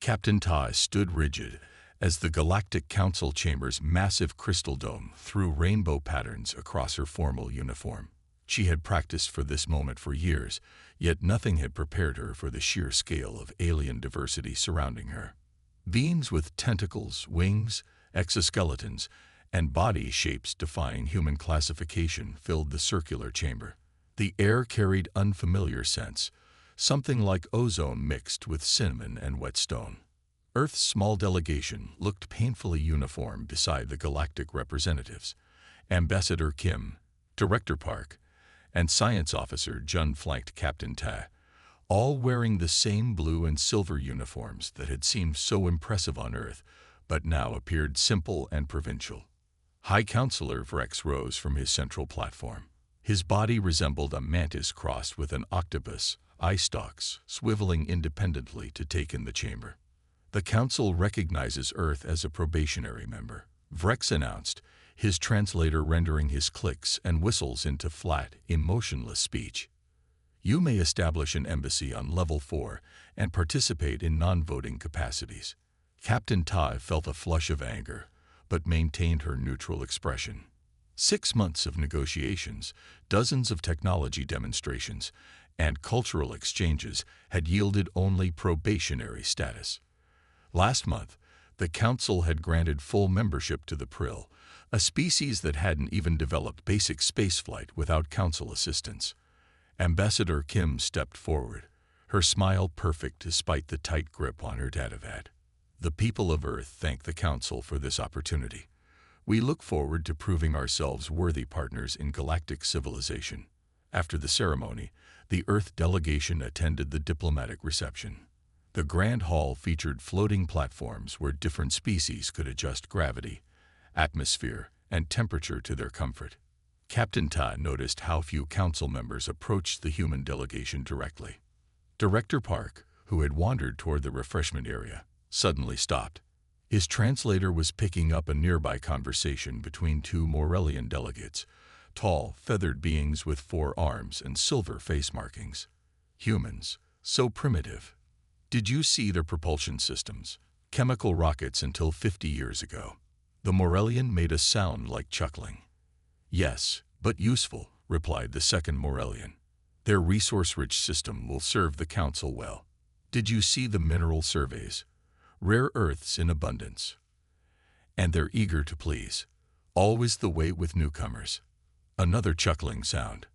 Captain Tai stood rigid as the Galactic Council chamber's massive crystal dome threw rainbow patterns across her formal uniform. She had practiced for this moment for years, yet nothing had prepared her for the sheer scale of alien diversity surrounding her. Beings with tentacles, wings, exoskeletons, and body shapes defying human classification filled the circular chamber. The air carried unfamiliar scents, something like ozone mixed with cinnamon and whetstone. Earth's small delegation looked painfully uniform beside the galactic representatives. Ambassador Kim, Director Park, and Science Officer Jun flanked Captain Ta, all wearing the same blue and silver uniforms that had seemed so impressive on Earth, but now appeared simple and provincial. High Counselor Vrex rose from his central platform. His body resembled a mantis crossed with an octopus, eye stalks swiveling independently to take in the chamber. The Council recognizes Earth as a probationary member, Vrex announced, his translator rendering his clicks and whistles into flat, emotionless speech. You may establish an embassy on Level 4 and participate in non-voting capacities. Captain Tai felt a flush of anger, but maintained her neutral expression. 6 months of negotiations, dozens of technology demonstrations, and cultural exchanges had yielded only probationary status. Last month, the Council had granted full membership to the Prill, a species that hadn't even developed basic spaceflight without Council assistance. Ambassador Kim stepped forward, her smile perfect despite the tight grip on her datavat. The people of Earth thank the Council for this opportunity. We look forward to proving ourselves worthy partners in galactic civilization. After the ceremony, the Earth delegation attended the diplomatic reception. The Grand Hall featured floating platforms where different species could adjust gravity, atmosphere, and temperature to their comfort. Captain Ta noticed how few Council members approached the human delegation directly. Director Park, who had wandered toward the refreshment area, suddenly stopped. His translator was picking up a nearby conversation between two Morellian delegates, tall, feathered beings with 4 arms and silver face markings. Humans, so primitive. Did you see their propulsion systems? Chemical rockets until 50 years ago. The Morellian made a sound like chuckling. Yes, but useful, replied the second Morellian. Their resource-rich system will serve the Council well. Did you see the mineral surveys? Rare earths in abundance. And they're eager to please. Always the way with newcomers. Another chuckling sound.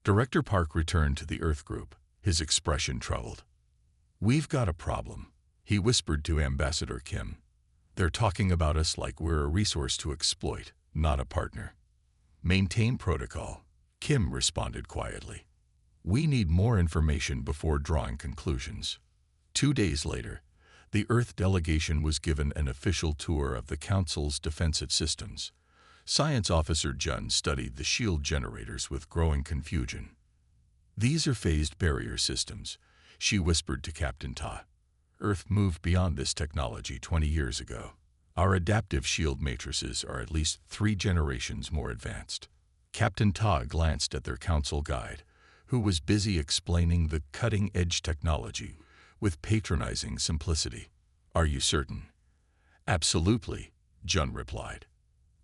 Director Park returned to the Earth group, his expression troubled. We've got a problem, he whispered to Ambassador Kim. They're talking about us like we're a resource to exploit, not a partner. Maintain protocol, Kim responded quietly. We need more information before drawing conclusions. 2 days later, the Earth delegation was given an official tour of the Council's defensive systems. Science Officer Jun studied the shield generators with growing confusion. These are phased barrier systems, she whispered to Captain Ta. Earth moved beyond this technology 20 years ago. Our adaptive shield matrices are at least 3 generations more advanced. Captain Ta glanced at their Council guide, who was busy explaining the cutting-edge technology with patronizing simplicity. Are you certain? Absolutely, Jun replied.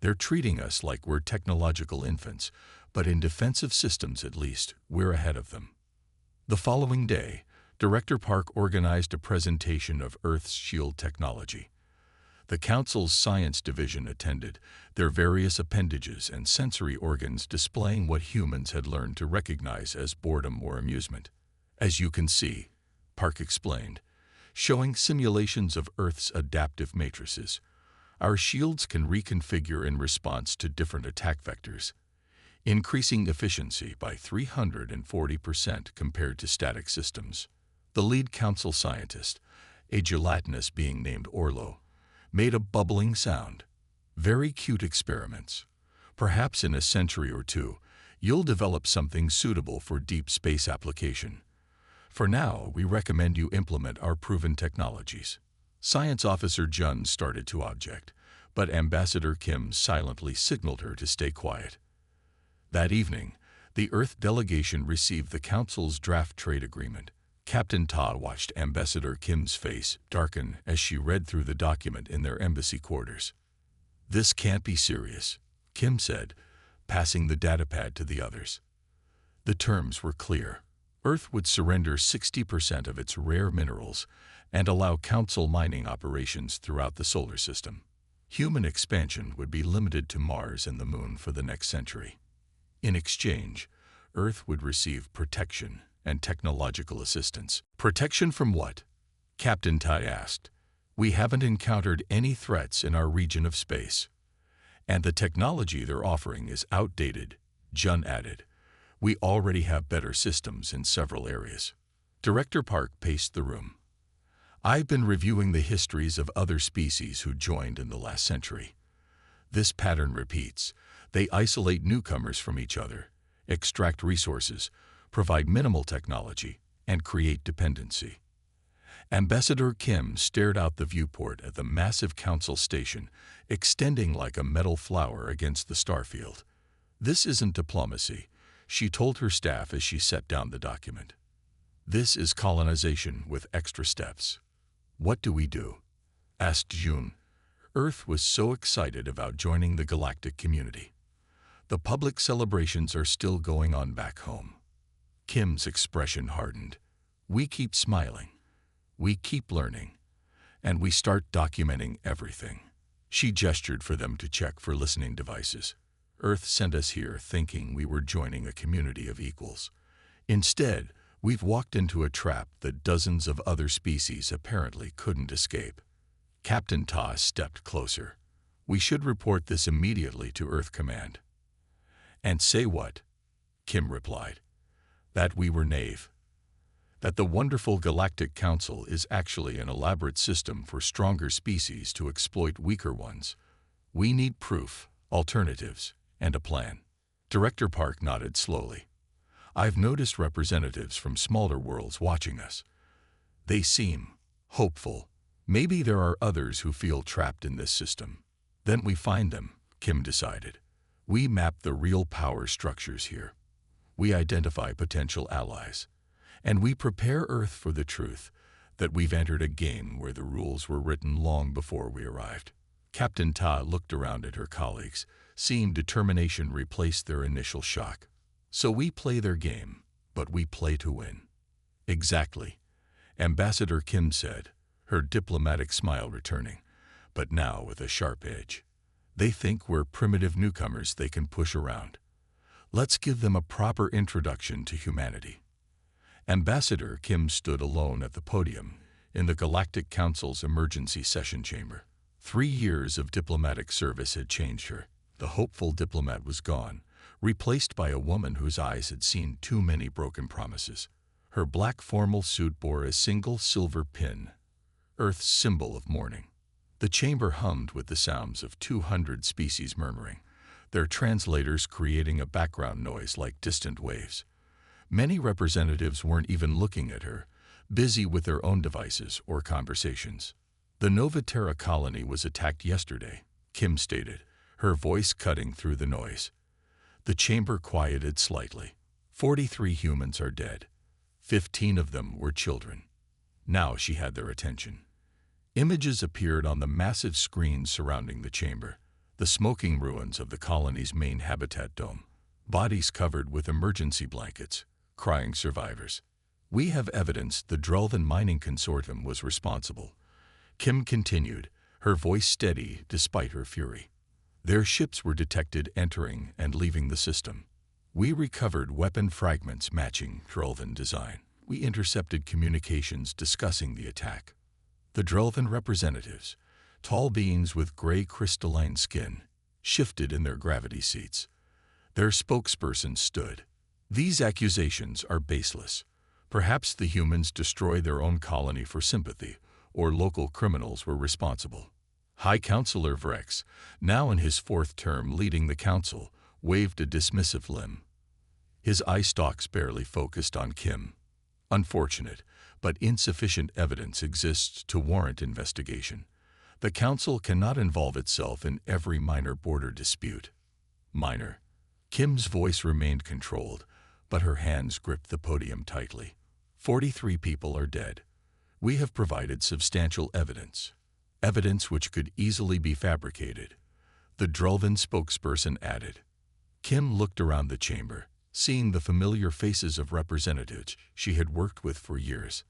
They're treating us like we're technological infants, but in defensive systems at least, we're ahead of them. The following day, Director Park organized a presentation of Earth's shield technology. The Council's Science Division attended, their various appendages and sensory organs displaying what humans had learned to recognize as boredom or amusement. As you can see, Park explained, showing simulations of Earth's adaptive matrices, our shields can reconfigure in response to different attack vectors, increasing efficiency by 340% compared to static systems. The lead Council scientist, a gelatinous being named Orlo, made a bubbling sound. Very cute experiments. Perhaps in a century or two, you'll develop something suitable for deep space application. For now, we recommend you implement our proven technologies. Science Officer Jun started to object, but Ambassador Kim silently signaled her to stay quiet. That evening, the Earth delegation received the Council's draft trade agreement. Captain Ta watched Ambassador Kim's face darken as she read through the document in their embassy quarters. "This can't be serious," Kim said, passing the datapad to the others. The terms were clear. Earth would surrender 60% of its rare minerals and allow Council mining operations throughout the solar system. Human expansion would be limited to Mars and the Moon for the next century. In exchange, Earth would receive protection and technological assistance. "Protection from what?" Captain Tai asked. "We haven't encountered any threats in our region of space. And the technology they're offering is outdated," Jun added. "We already have better systems in several areas." Director Park paced the room. "I've been reviewing the histories of other species who joined in the last century. This pattern repeats. They isolate newcomers from each other, extract resources, provide minimal technology, and create dependency." Ambassador Kim stared out the viewport at the massive Council station, extending like a metal flower against the starfield. "This isn't diplomacy," she told her staff as she set down the document. "This is colonization with extra steps." "What do we do?" asked Jun. Earth was so excited about joining the galactic community. "The public celebrations are still going on back home." Kim's expression hardened. "We keep smiling. We keep learning. And we start documenting everything." She gestured for them to check for listening devices. "Earth sent us here thinking we were joining a community of equals. Instead, we've walked into a trap that dozens of other species apparently couldn't escape." Captain Ta stepped closer. "We should report this immediately to Earth Command." "And say what?" Kim replied. "That we were naive. That the wonderful Galactic Council is actually an elaborate system for stronger species to exploit weaker ones. We need proof, alternatives, and a plan." Director Park nodded slowly. "I've noticed representatives from smaller worlds watching us. They seem hopeful. Maybe there are others who feel trapped in this system. Then we find them," Kim decided. "We map the real power structures here. We identify potential allies. And we prepare Earth for the truth that we've entered a game where the rules were written long before we arrived." Captain Ta looked around at her colleagues, seeing determination replace their initial shock. "So we play their game, but we play to win." "Exactly," Ambassador Kim said, her diplomatic smile returning, but now with a sharp edge. "They think we're primitive newcomers they can push around. Let's give them a proper introduction to humanity." Ambassador Kim stood alone at the podium in the Galactic Council's emergency session chamber. 3 years of diplomatic service had changed her. The hopeful diplomat was gone, replaced by a woman whose eyes had seen too many broken promises. Her black formal suit bore a single silver pin, Earth's symbol of mourning. The chamber hummed with the sounds of 200 species murmuring, their translators creating a background noise like distant waves. Many representatives weren't even looking at her, busy with their own devices or conversations. "The Nova Terra colony was attacked yesterday," Kim stated, her voice cutting through the noise. The chamber quieted slightly. 43 humans are dead. 15 of them were children. Now she had their attention. Images appeared on the massive screens surrounding the chamber, the smoking ruins of the colony's main habitat dome, bodies covered with emergency blankets, crying survivors. "We have evidence the Drelvan Mining Consortium was responsible," Kim continued, her voice steady despite her fury. "Their ships were detected entering and leaving the system. We recovered weapon fragments matching Drelvan design. We intercepted communications discussing the attack. The Drelvan representatives, tall beings with gray crystalline skin, shifted in their gravity seats. Their spokesperson stood. These accusations are baseless. Perhaps the humans destroyed their own colony for sympathy, or local criminals were responsible." High Counselor Vrex, now in his 4th term leading the council, waved a dismissive limb. His eye stalks barely focused on Kim. "Unfortunate, but insufficient evidence exists to warrant investigation. The council cannot involve itself in every minor border dispute." "Minor." Kim's voice remained controlled, but her hands gripped the podium tightly. 43 people are dead. We have provided substantial evidence, evidence which could easily be fabricated, the Drelvan spokesperson added. Kim looked around the chamber, seeing the familiar faces of representatives she had worked with for years.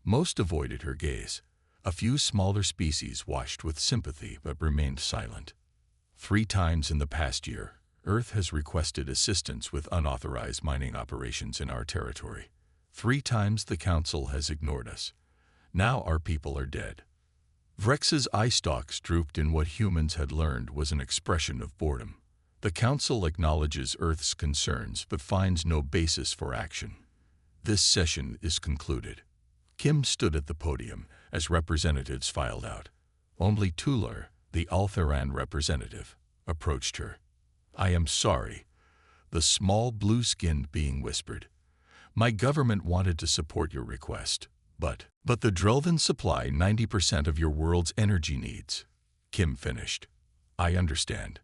Most avoided her gaze. A few smaller species watched with sympathy but remained silent. 3 times in the past year, Earth has requested assistance with unauthorized mining operations in our territory. 3 times the Council has ignored us. Now our people are dead. Vrex's eye stalks drooped in what humans had learned was an expression of boredom. The Council acknowledges Earth's concerns but finds no basis for action. This session is concluded. Kim stood at the podium as representatives filed out. Only Tular, the Altheran representative, approached her. "I am sorry," the small blue-skinned being whispered. "My government wanted to support your request, but the Drelvan supply 90% of your world's energy needs," Kim finished. "I understand."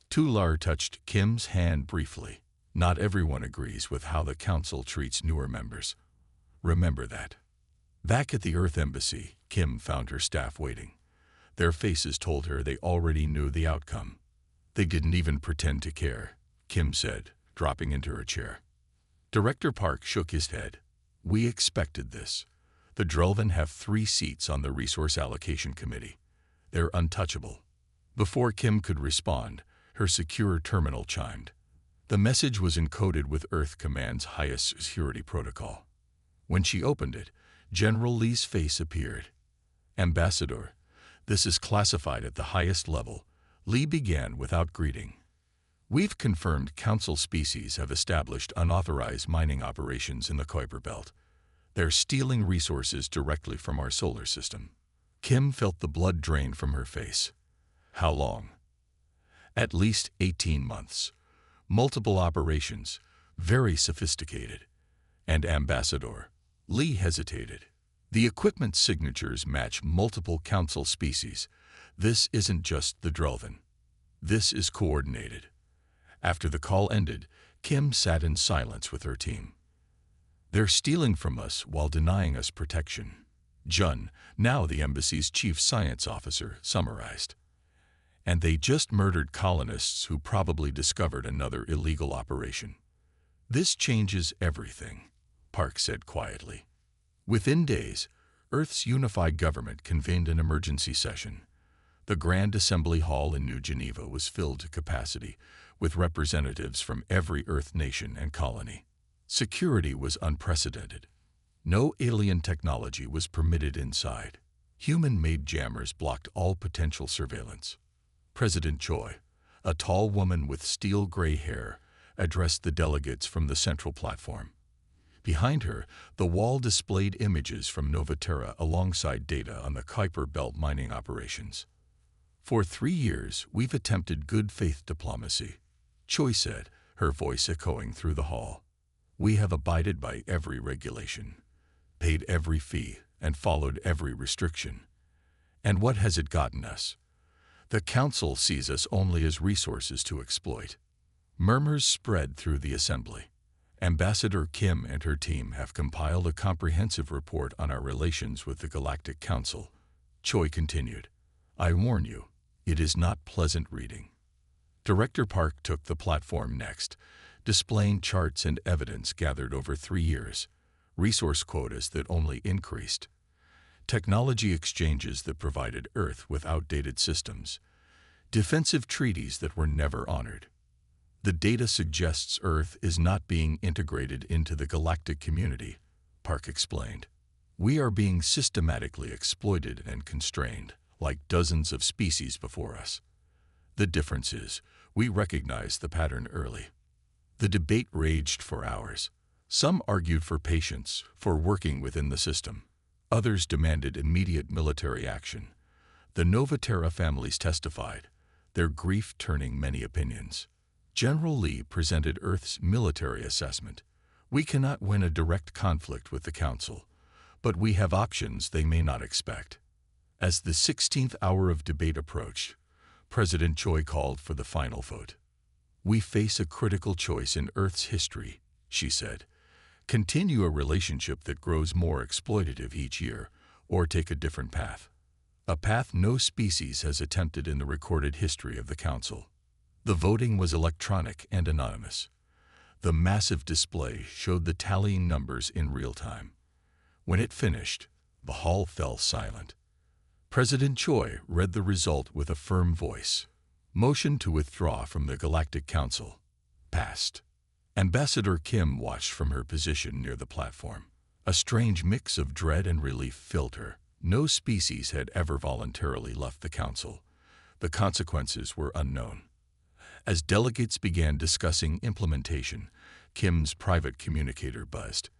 Tular touched Kim's hand briefly. "Not everyone agrees with how the Council treats newer members. Remember that." Back at the Earth Embassy, Kim found her staff waiting. Their faces told her they already knew the outcome. "They didn't even pretend to care," Kim said, dropping into her chair. Director Park shook his head. "We expected this. The Drelvan have 3 seats on the Resource Allocation Committee. They're untouchable." Before Kim could respond, her secure terminal chimed. The message was encoded with Earth Command's highest security protocol. When she opened it, General Lee's face appeared. "Ambassador, this is classified at the highest level," Lee began without greeting. "We've confirmed Council species have established unauthorized mining operations in the Kuiper Belt. They're stealing resources directly from our solar system." Kim felt the blood drain from her face. "How long?" "At least 18 months. Multiple operations, very sophisticated. And Ambassador," Lee hesitated, "the equipment signatures match multiple Council species. This isn't just the Drelvan. This is coordinated." After the call ended, Kim sat in silence with her team. "They're stealing from us while denying us protection," Jun, now the embassy's chief science officer, summarized. "And they just murdered colonists who probably discovered another illegal operation." "This changes everything," Park said quietly. Within days, Earth's unified government convened an emergency session. The Grand Assembly Hall in New Geneva was filled to capacity, with representatives from every Earth nation and colony. Security was unprecedented. No alien technology was permitted inside. Human-made jammers blocked all potential surveillance. President Choi, a tall woman with steel-gray hair, addressed the delegates from the central platform. Behind her, the wall displayed images from Novaterra alongside data on the Kuiper Belt mining operations. "For 3 years, we've attempted good faith diplomacy," Choi said, her voice echoing through the hall. "We have abided by every regulation, paid every fee, and followed every restriction. And what has it gotten us? The Council sees us only as resources to exploit." Murmurs spread through the assembly. Ambassador Kim and her team have compiled a comprehensive report on our relations with the Galactic Council. Choi continued. "I warn you, it is not pleasant reading." Director Park took the platform next, displaying charts and evidence gathered over 3 years, resource quotas that only increased, technology exchanges that provided Earth with outdated systems, defensive treaties that were never honored. "The data suggests Earth is not being integrated into the galactic community," Park explained. "We are being systematically exploited and constrained, like dozens of species before us. The difference is, we recognize the pattern early." The debate raged for hours. Some argued for patience, for working within the system. Others demanded immediate military action. The Novaterra families testified, their grief turning many opinions. General Lee presented Earth's military assessment. "We cannot win a direct conflict with the Council, but we have options they may not expect." As the 16th hour of debate approached, President Choi called for the final vote. "We face a critical choice in Earth's history," she said. continue a relationship that grows more exploitative each year, or take a different path. A path no species has attempted in the recorded history of the Council. The voting was electronic and anonymous. The massive display showed the tallying numbers in real time. When it finished, the hall fell silent. President Choi read the result with a firm voice. Motion to withdraw from the Galactic Council. Passed. Ambassador Kim watched from her position near the platform. A strange mix of dread and relief filled her. No species had ever voluntarily left the Council. The consequences were unknown. As delegates began discussing implementation, Kim's private communicator buzzed.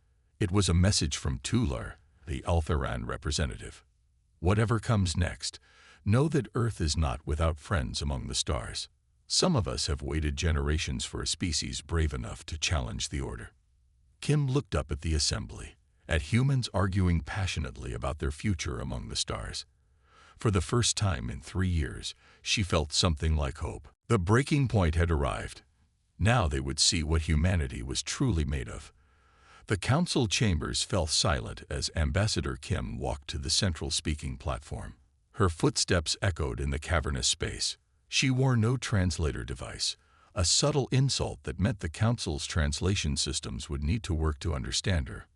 It was a message from Tular, the Alpharan representative. Whatever comes next, know that Earth is not without friends among the stars. Some of us have waited generations for a species brave enough to challenge the order. Kim looked up at the assembly, at humans arguing passionately about their future among the stars. For the first time in 3 years, she felt something like hope. The breaking point had arrived. Now they would see what humanity was truly made of. The council chambers fell silent as Ambassador Kim walked to the central speaking platform. Her footsteps echoed in the cavernous space. She wore no translator device, a subtle insult that meant the council's translation systems would need to work to understand her.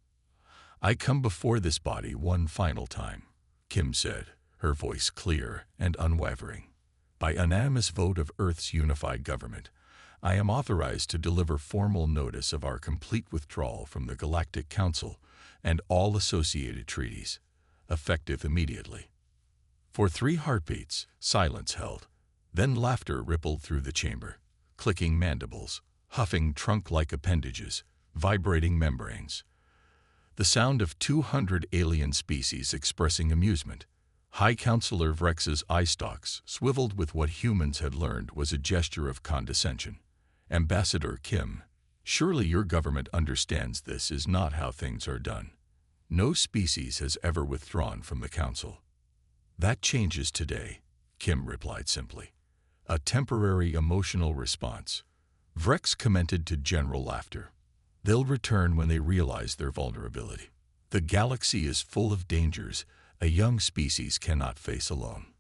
"I come before this body one final time," Kim said, her voice clear and unwavering. "By unanimous vote of Earth's unified government, I am authorized to deliver formal notice of our complete withdrawal from the Galactic Council and all associated treaties, effective immediately." For 3 heartbeats, silence held. Then laughter rippled through the chamber, clicking mandibles, huffing trunk-like appendages, vibrating membranes. The sound of 200 alien species expressing amusement. High Counselor Vrex's eye stalks swiveled with what humans had learned was a gesture of condescension. "Ambassador Kim, surely your government understands this is not how things are done. No species has ever withdrawn from the Council." "That changes today," Kim replied simply. A temporary emotional response. Vrex commented to general laughter. "They'll return when they realize their vulnerability. The galaxy is full of dangers a young species cannot face alone."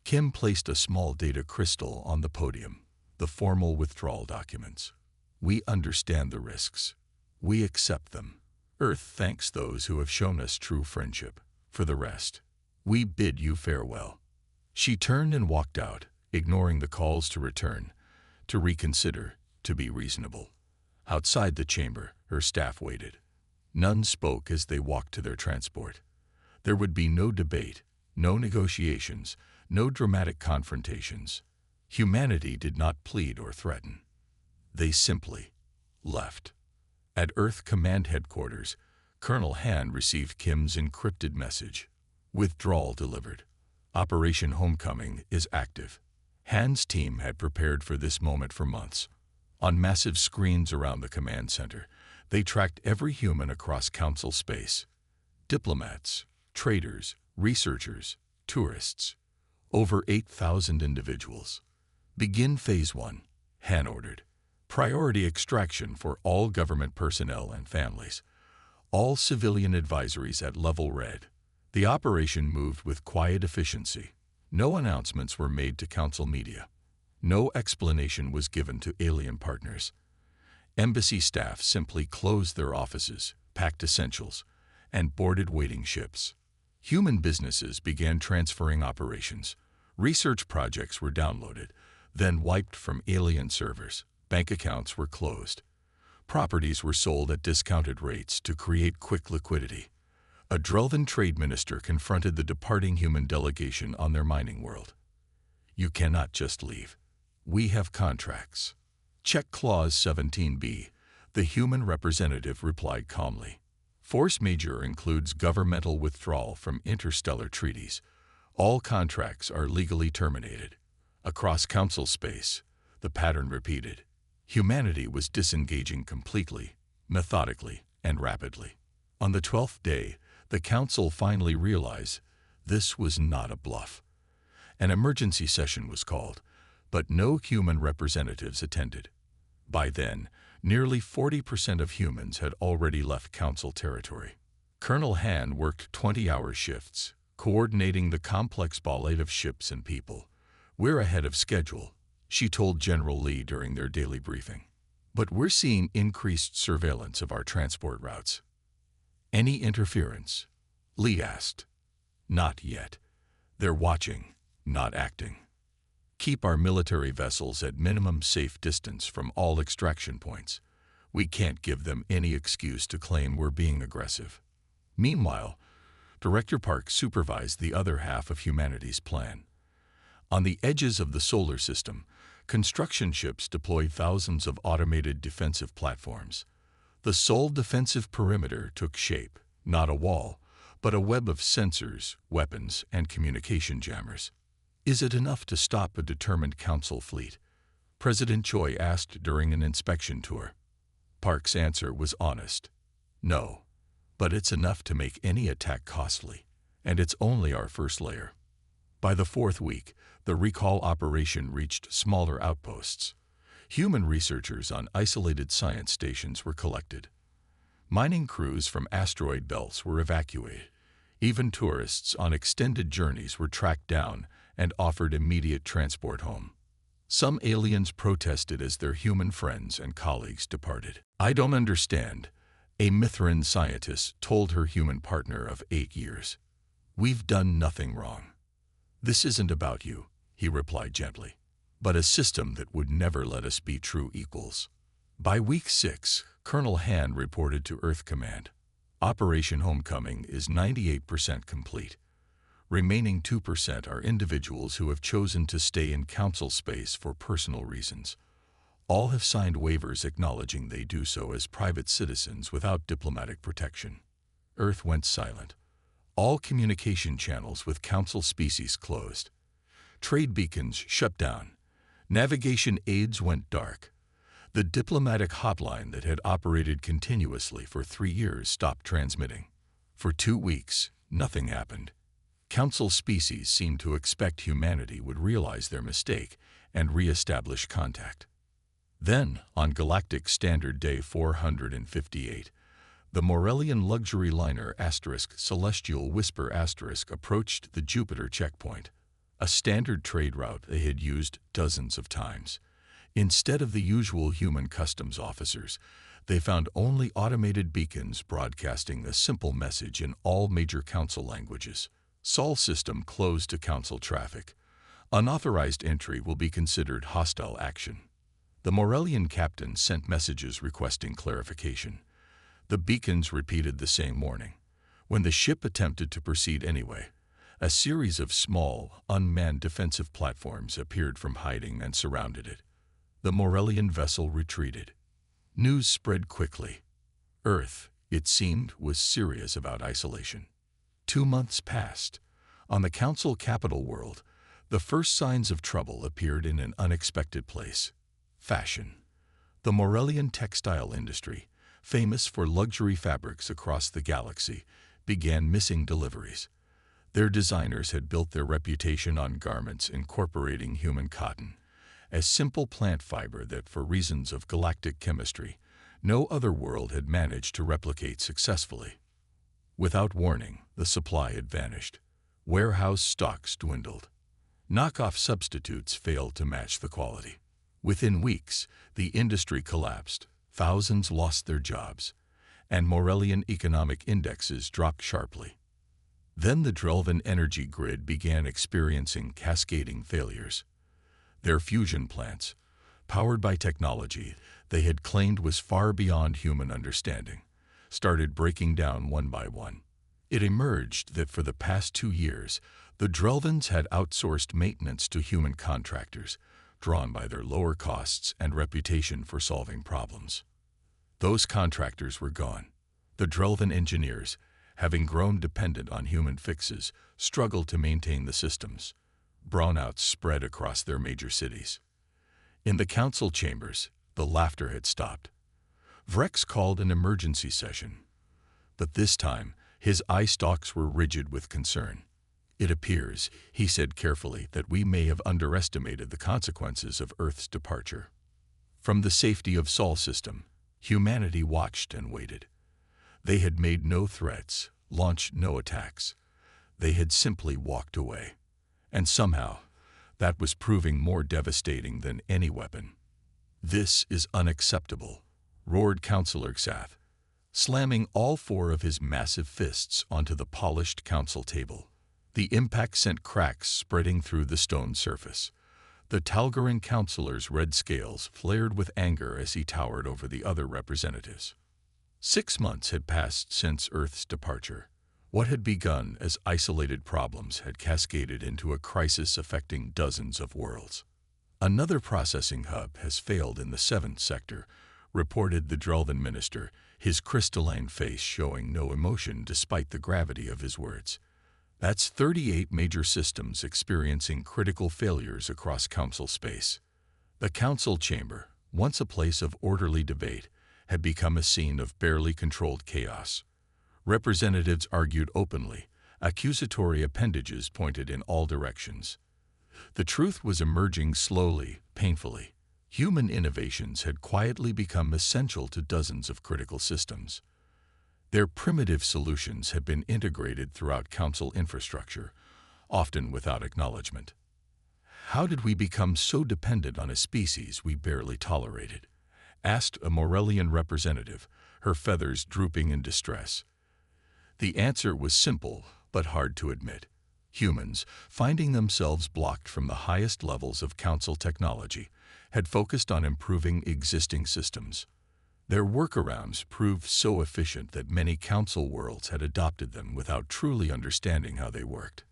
Kim placed a small data crystal on the podium, the formal withdrawal documents. "We understand the risks. We accept them. Earth thanks those who have shown us true friendship. For the rest, we bid you farewell." She turned and walked out, ignoring the calls to return, to reconsider, to be reasonable. Outside the chamber, her staff waited. None spoke as they walked to their transport. There would be no debate, no negotiations, no dramatic confrontations. Humanity did not plead or threaten. They simply left. At Earth Command Headquarters, Colonel Han received Kim's encrypted message. "Withdrawal delivered. Operation Homecoming is active." Han's team had prepared for this moment for months. On massive screens around the command center, they tracked every human across Council space. Diplomats, traders, researchers, tourists. Over 8,000 individuals. "Begin Phase 1, Han ordered. Priority extraction for all government personnel and families. All civilian advisories at level red." The operation moved with quiet efficiency. No announcements were made to Council media. No explanation was given to alien partners. Embassy staff simply closed their offices, packed essentials, and boarded waiting ships. Human businesses began transferring operations. Research projects were downloaded, then wiped from alien servers. Bank accounts were closed. Properties were sold at discounted rates to create quick liquidity. A Drelvan trade minister confronted the departing human delegation on their mining world. "You cannot just leave. We have contracts." "Check Clause 17b, the human representative replied calmly. "Force majeure includes governmental withdrawal from interstellar treaties. All contracts are legally terminated." Across Council space, the pattern repeated. Humanity was disengaging completely, methodically, and rapidly. On the 12th day, the Council finally realized this was not a bluff. An emergency session was called, but no human representatives attended. By then, Nearly 40% of humans had already left Council territory. Colonel Han worked 20-hour shifts, coordinating the complex ballet of ships and people. "We're ahead of schedule," she told General Lee during their daily briefing. "But we're seeing increased surveillance of our transport routes." "Any interference?" Lee asked. "Not yet. They're watching, not acting. Keep our military vessels at minimum safe distance from all extraction points. We can't give them any excuse to claim we're being aggressive." Meanwhile, Director Park supervised the other half of humanity's plan. On the edges of the solar system, construction ships deployed thousands of automated defensive platforms. The sole defensive perimeter took shape, not a wall, but a web of sensors, weapons, and communication jammers. "Is it enough to stop a determined Council fleet?" President Choi asked during an inspection tour. Park's answer was honest. "No. But it's enough to make any attack costly, and it's only our first layer." By the fourth week, the recall operation reached smaller outposts. Human researchers on isolated science stations were collected. Mining crews from asteroid belts were evacuated. Even tourists on extended journeys were tracked down and offered immediate transport home. Some aliens protested as their human friends and colleagues departed. "I don't understand," a Mithran scientist told her human partner of 8 years. "We've done nothing wrong." "This isn't about you," he replied gently, "but a system that would never let us be true equals." By week 6, Colonel Han reported to Earth Command. "Operation Homecoming is 98% complete. Remaining 2% are individuals who have chosen to stay in Council space for personal reasons. All have signed waivers acknowledging they do so as private citizens without diplomatic protection." Earth went silent. All communication channels with Council species closed. Trade beacons shut down. Navigation aids went dark. The diplomatic hotline that had operated continuously for 3 years stopped transmitting. For 2 weeks, nothing happened. Council species seemed to expect humanity would realize their mistake and re-establish contact. Then, on Galactic Standard Day 458, the Morellian luxury liner Celestial Whisper approached the Jupiter checkpoint, a standard trade route they had used dozens of times. Instead of the usual human customs officers, they found only automated beacons broadcasting a simple message in all major Council languages. "Sol system closed to Council traffic. Unauthorized entry will be considered hostile action." The Morellian captain sent messages requesting clarification. The beacons repeated the same warning. When the ship attempted to proceed anyway, a series of small, unmanned defensive platforms appeared from hiding and surrounded it. The Morellian vessel retreated. News spread quickly. Earth, it seemed, was serious about isolation. 2 months passed. On the Council capital world, the first signs of trouble appeared in an unexpected place. Fashion. The Morellian textile industry, famous for luxury fabrics across the galaxy, began missing deliveries. Their designers had built their reputation on garments incorporating human cotton, a simple plant fiber that, for reasons of galactic chemistry, no other world had managed to replicate successfully. Without warning, the supply had vanished. Warehouse stocks dwindled. Knockoff substitutes failed to match the quality. Within weeks, the industry collapsed, thousands lost their jobs, and Morellian economic indexes dropped sharply. Then the Drelvan energy grid began experiencing cascading failures. Their fusion plants, powered by technology they had claimed was far beyond human understanding, started breaking down one by one. It emerged that for the past 2 years, the Drelvans had outsourced maintenance to human contractors, drawn by their lower costs and reputation for solving problems. Those contractors were gone. The Drelvan engineers, having grown dependent on human fixes, struggled to maintain the systems. Brownouts spread across their major cities. In the council chambers, the laughter had stopped. Vrex called an emergency session. But this time, his eye stalks were rigid with concern. "It appears," he said carefully, "that we may have underestimated the consequences of Earth's departure. From the safety of Sol system, Humanity watched and waited. They had made no threats, launched no attacks. They had simply walked away. And somehow, that was proving more devastating than any weapon. "This is unacceptable," roared Councillor Xath, slamming all four of his massive fists onto the polished council table. The impact sent cracks spreading through the stone surface. The Talgaran councillor's red scales flared with anger as he towered over the other representatives. 6 months had passed since Earth's departure. What had begun as isolated problems had cascaded into a crisis affecting dozens of worlds. "Another processing hub has failed in the 7th sector," reported the Drelvan minister, his crystalline face showing no emotion despite the gravity of his words. "That's 38 major systems experiencing critical failures across council space." The council chamber, once a place of orderly debate, had become a scene of barely controlled chaos. Representatives argued openly. Accusatory appendages pointed in all directions. The truth was emerging slowly, painfully. Human innovations had quietly become essential to dozens of critical systems. Their primitive solutions had been integrated throughout council infrastructure, often without acknowledgement. "How did we become so dependent on a species we barely tolerated?" asked a Morellian representative, her feathers drooping in distress. The answer was simple, but hard to admit. Humans, finding themselves blocked from the highest levels of council technology, had focused on improving existing systems. Their workarounds proved so efficient that many council worlds had adopted them without truly understanding how they worked.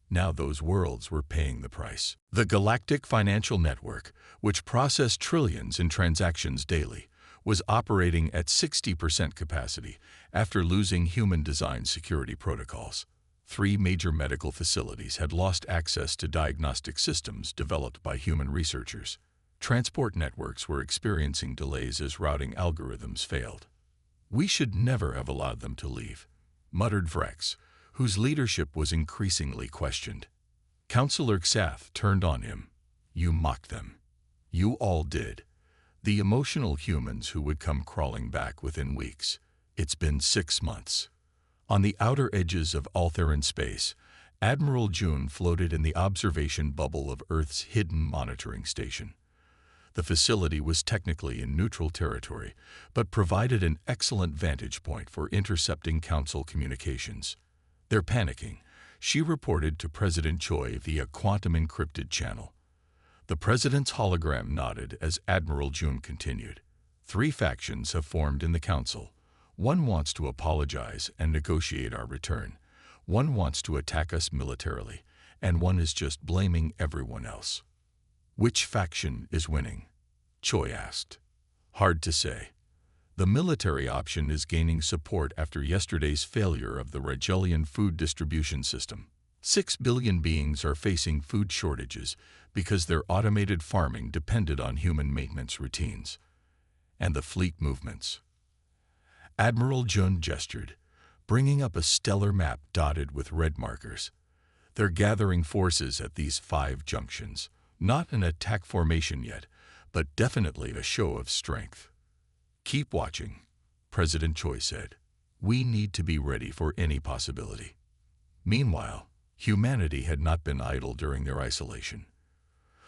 Now those worlds were paying the price. The Galactic Financial Network, which processed trillions in transactions daily, was operating at 60% capacity after losing human-designed security protocols. 3 major medical facilities had lost access to diagnostic systems developed by human researchers. Transport networks were experiencing delays as routing algorithms failed. "We should never have allowed them to leave," muttered Vrex, whose leadership was increasingly questioned. Councillor Xath turned on him. "You mocked them. You all did. The emotional humans who would come crawling back within weeks. It's been 6 months." On the outer edges of Altheran space, Admiral June floated in the observation bubble of Earth's hidden monitoring station. The facility was technically in neutral territory, but provided an excellent vantage point for intercepting council communications. "They're panicking," she reported to President Choi via quantum-encrypted channel. The president's hologram nodded as Admiral June continued. 3 factions have formed in the council. One wants to apologize and negotiate our return. One wants to attack us militarily, and one is just blaming everyone else." "Which faction is winning?" Choi asked. "Hard to say. The military option is gaining support after yesterday's failure of the Regelian food distribution system. 6 billion beings are facing food shortages because their automated farming depended on human maintenance routines. And the fleet movements." Admiral Jun gestured, bringing up a stellar map dotted with red markers. "They're gathering forces at these 5 junctions. Not an attack formation yet, but definitely a show of strength." "Keep watching," President Choi said. "We need to be ready for any possibility." Meanwhile, humanity had not been idle during their isolation.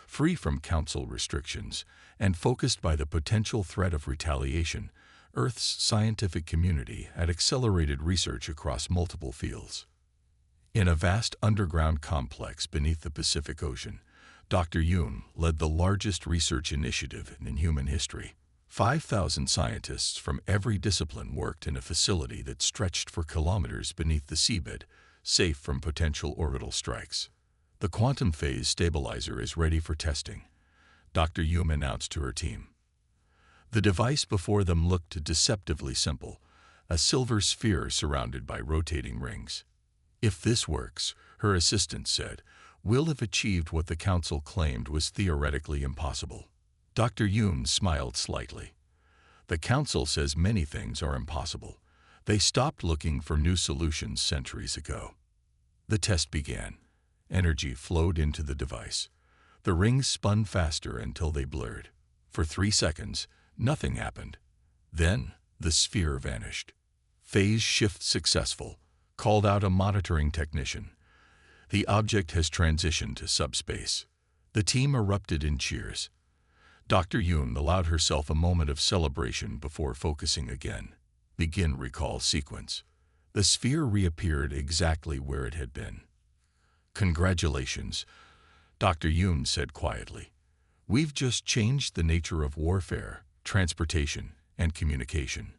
Free from council restrictions and focused by the potential threat of retaliation, Earth's scientific community had accelerated research across multiple fields. In a vast underground complex beneath the Pacific Ocean, Dr. Yoon led the largest research initiative in human history. 5,000 scientists from every discipline worked in a facility that stretched for kilometers beneath the seabed, safe from potential orbital strikes. "The quantum phase stabilizer is ready for testing," Dr. Yoon announced to her team. The device before them looked deceptively simple, a silver sphere surrounded by rotating rings. "If this works," her assistant said, "we'll have achieved what the council claimed was theoretically impossible." Dr. Yoon smiled slightly. "The council says many things are impossible. They stopped looking for new solutions centuries ago." The test began. Energy flowed into the device. The rings spun faster until they blurred. For 3 seconds, nothing happened. Then, the sphere vanished. Phase shift successful, called out a monitoring technician. The object has transitioned to subspace. The team erupted in cheers. Dr. Yoon allowed herself a moment of celebration before focusing again. Begin recall sequence. The sphere reappeared exactly where it had been. Congratulations, Dr. Yoon said quietly. We've just changed the nature of warfare, transportation, and communication.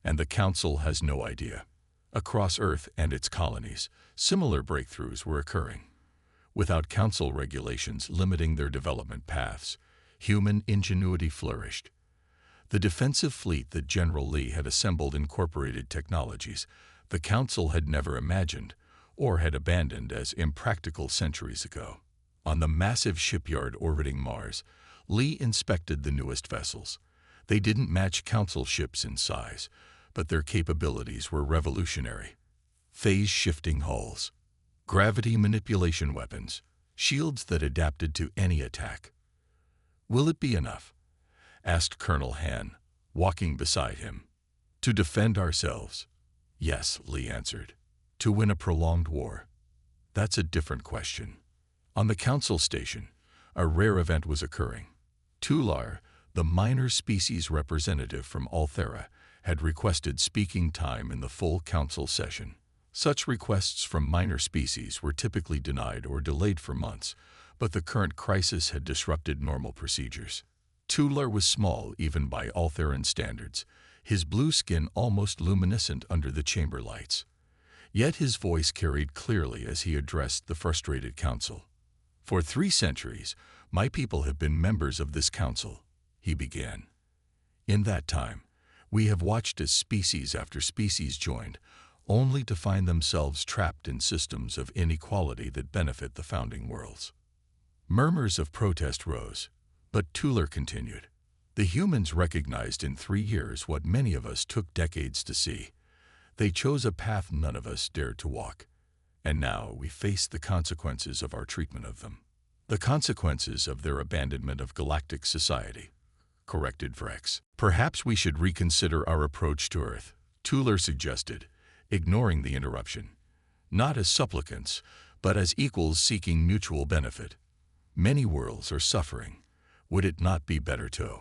And the Council has no idea. Across Earth and its colonies, similar breakthroughs were occurring. Without Council regulations limiting their development paths, human ingenuity flourished. The defensive fleet that General Lee had assembled incorporated technologies the Council had never imagined or had abandoned as impractical centuries ago. On the massive shipyard orbiting Mars, Lee inspected the newest vessels. They didn't match Council ships in size, but their capabilities were revolutionary. Phase-shifting hulls, gravity manipulation weapons, shields that adapted to any attack. Will it be enough? Asked Colonel Han, walking beside him. To defend ourselves? Yes, Lee answered. To win a prolonged war? That's a different question. On the Council station, a rare event was occurring. Tular, the minor species representative from Althera, had requested speaking time in the full Council session. Such requests from minor species were typically denied or delayed for months, but the current crisis had disrupted normal procedures. Tular was small even by Altheran standards, his blue skin almost luminescent under the chamber lights. Yet his voice carried clearly as he addressed the frustrated Council. For 3 centuries, my people have been members of this Council, he began. In that time, we have watched as species after species joined, only to find themselves trapped in systems of inequality that benefit the founding worlds. Murmurs of protest rose, but Tular continued. The humans recognized in 3 years what many of us took decades to see. They chose a path none of us dared to walk, and now we face the consequences of our treatment of them. The consequences of their abandonment of galactic society, corrected Vrex. Perhaps we should reconsider our approach to Earth, Tular suggested, ignoring the interruption. Not as supplicants, but as equals seeking mutual benefit. Many worlds are suffering. Would it not be better to?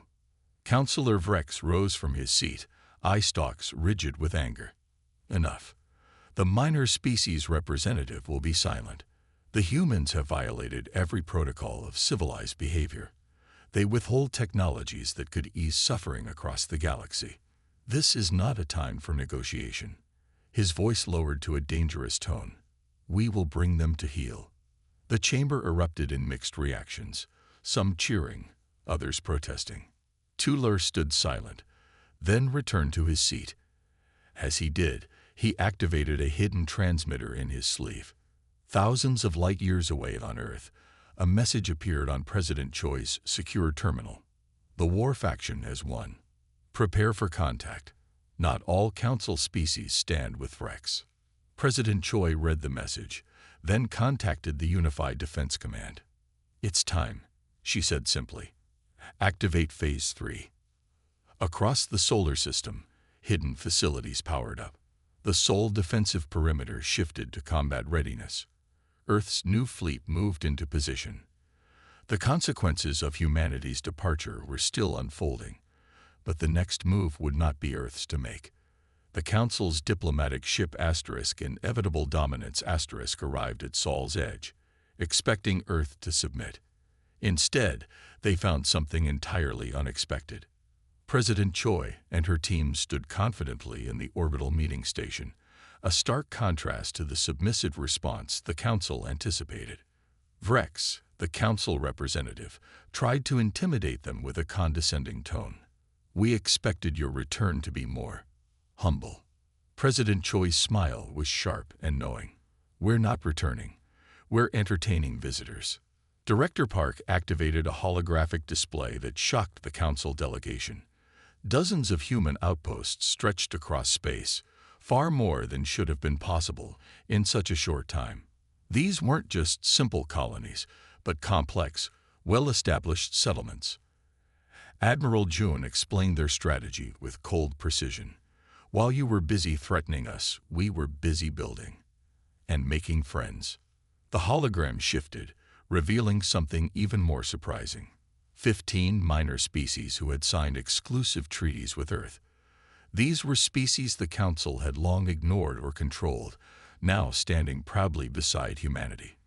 Councillor Vrex rose from his seat, eye stalks rigid with anger. Enough. The minor species representative will be silent. The humans have violated every protocol of civilized behavior. They withhold technologies that could ease suffering across the galaxy. This is not a time for negotiation. His voice lowered to a dangerous tone. We will bring them to heel. The chamber erupted in mixed reactions, some cheering, others protesting. Tular stood silent, then returned to his seat. As he did, he activated a hidden transmitter in his sleeve. Thousands of light years away on Earth, a message appeared on President Choi's secure terminal. The war faction has won. Prepare for contact. Not all Council species stand with Vrex. President Choi read the message, then contacted the Unified Defense Command. It's time, she said simply. Activate Phase 3. Across the solar system, hidden facilities powered up. The Sol defensive perimeter shifted to combat readiness. Earth's new fleet moved into position. The consequences of humanity's departure were still unfolding, but the next move would not be Earth's to make. The Council's diplomatic ship Inevitable Dominance arrived at Sol's edge, expecting Earth to submit. Instead, they found something entirely unexpected. President Choi and her team stood confidently in the orbital meeting station, a stark contrast to the submissive response the Council anticipated. Vrex, the Council representative, tried to intimidate them with a condescending tone. We expected your return to be more humble. President Choi's smile was sharp and knowing. We're not returning. We're entertaining visitors. Director Park activated a holographic display that shocked the Council delegation. Dozens of human outposts stretched across space, far more than should have been possible in such a short time. These weren't just simple colonies, but complex, well-established settlements. Admiral June explained their strategy with cold precision. While you were busy threatening us, we were busy building and making friends. The hologram shifted, revealing something even more surprising. 15 minor species who had signed exclusive treaties with Earth. These were species the Council had long ignored or controlled, now standing proudly beside humanity.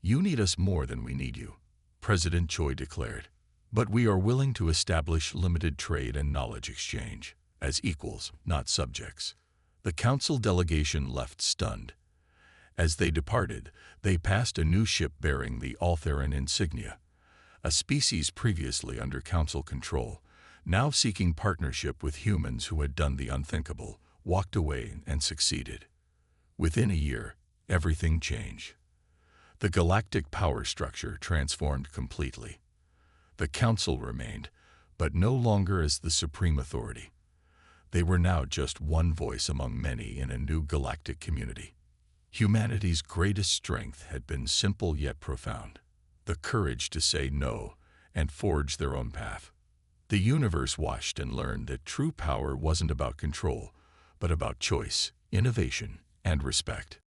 You need us more than we need you, President Choi declared. But we are willing to establish limited trade and knowledge exchange, as equals, not subjects. The Council delegation left stunned. As they departed, they passed a new ship bearing the Altheran insignia, a species previously under Council control, now seeking partnership with humans who had done the unthinkable, walked away and succeeded. Within a year, everything changed. The galactic power structure transformed completely. The Council remained, but no longer as the supreme authority. They were now just one voice among many in a new galactic community. Humanity's greatest strength had been simple yet profound: the courage to say no and forge their own path. The universe watched and learned that true power wasn't about control, but about choice, innovation, and respect.